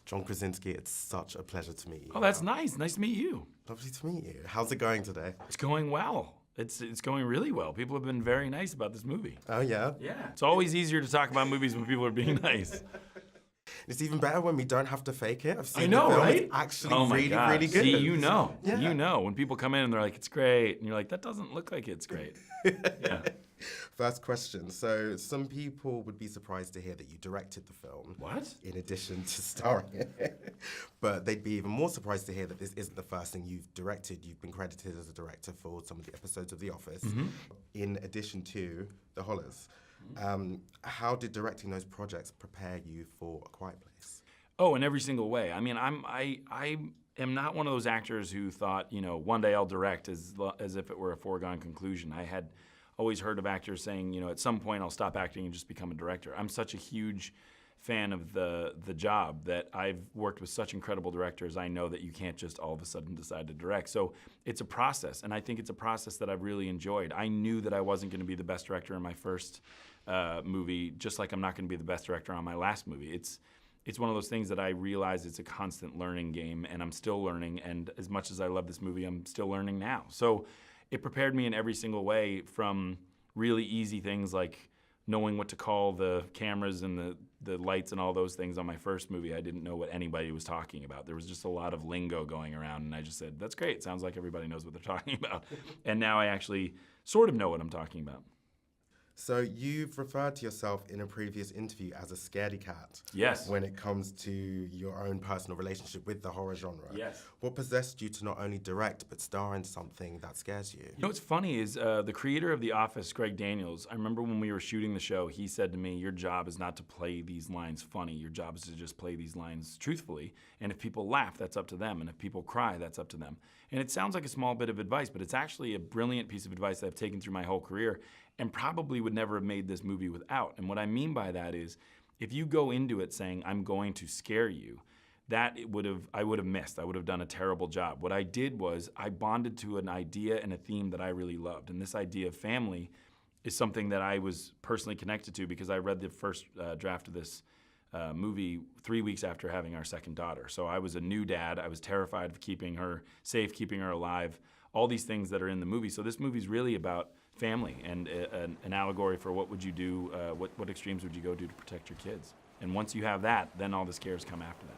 John Krasinski, it's such a pleasure to meet you. Oh, that's nice. Nice to meet you. Lovely to meet you. How's it going today? It's going well. It's going really well. People have been very nice about this movie. Oh, yeah? Yeah. It's always easier to talk about movies when people are being nice. It's even better when we don't have to fake it. I've seen I know, the film. right? It's actually Oh my really, God. really good. See, you know. Yeah. You know. When people come in and they're like, it's great. And you're like, that doesn't look like it's great. Yeah. First question. So some people would be surprised to hear that you directed the film. What? In addition to starring in it. But they'd be even more surprised to hear that this isn't the first thing you've directed. You've been credited as a director for some of the episodes of The Office, in addition to The Hollers. How did directing those projects prepare you for A Quiet Place? Oh, in every single way. I mean, I am not one of those actors who thought, you know, one day I'll direct as if it were a foregone conclusion. I had always heard of actors saying, you know, at some point I'll stop acting and just become a director. I'm such a huge fan of the job that I've worked with such incredible directors. I know that you can't just all of a sudden decide to direct. So it's a process, and I think it's a process that I've really enjoyed. I knew that I wasn't going to be the best director in my first movie, just like I'm not going to be the best director on my last movie. It's one of those things that I realize it's a constant learning game, and I'm still learning, and as much as I love this movie, I'm still learning now. So it prepared me in every single way, from really easy things like knowing what to call the cameras and the lights and all those things. On my first movie, I didn't know what anybody was talking about. There was just a lot of lingo going around, and I just said, that's great, sounds like everybody knows what they're talking about. And now I actually sort of know what I'm talking about. So you've referred to yourself in a previous interview as a scaredy cat. Yes. When it comes to your own personal relationship with the horror genre. Yes. What possessed you to not only direct but star in something that scares you? You know what's funny is the creator of The Office, Greg Daniels, I remember when we were shooting the show, he said to me, your job is not to play these lines funny. Your job is to just play these lines truthfully. And if people laugh, that's up to them. And if people cry, that's up to them. And it sounds like a small bit of advice, but it's actually a brilliant piece of advice that I've taken through my whole career and probably would never have made this movie without. And what I mean by that is, if you go into it saying, I'm going to scare you, I would have missed. I would have done a terrible job. What I did was I bonded to an idea and a theme that I really loved. And this idea of family is something that I was personally connected to because I read the first draft of this movie 3 weeks after having our second daughter. So I was a new dad. I was terrified of keeping her safe, keeping her alive, all these things that are in the movie. So this movie's really about family and an allegory for what would you do, what extremes would you go to protect your kids. And once you have that, then all the scares come after that.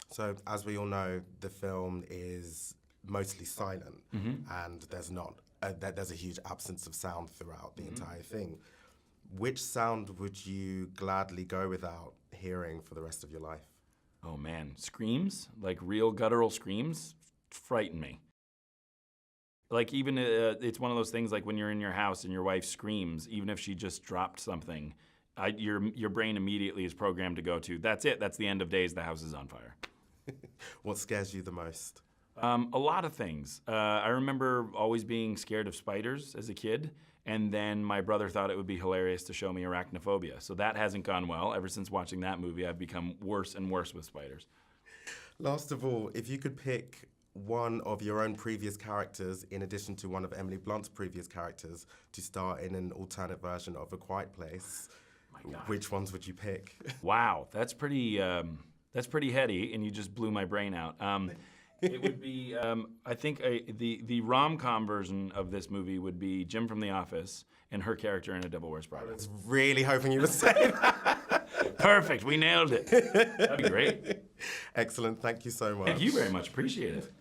So, as we all know, the film is mostly silent, and there's a huge absence of sound throughout the entire thing. Which sound would you gladly go without hearing for the rest of your life? Oh man, screams, like real guttural screams, frighten me. Like even, it's one of those things like when you're in your house and your wife screams, even if she just dropped something, your brain immediately is programmed to go to, that's it, that's the end of days, the house is on fire. What scares you the most? A lot of things. I remember always being scared of spiders as a kid, and then my brother thought it would be hilarious to show me arachnophobia. So that hasn't gone well. Ever since watching that movie, I've become worse and worse with spiders. Last of all, if you could pick one of your own previous characters in addition to one of Emily Blunt's previous characters to star in an alternate version of A Quiet Place, which ones would you pick? Wow, that's pretty heady, and you just blew my brain out. It would be, I think the rom-com version of this movie would be Jim from The Office and her character in A Devil Wears Prada. I was really hoping you would say that. Perfect, we nailed it. That'd be great. Excellent, thank you so much. Thank you very much, appreciate it.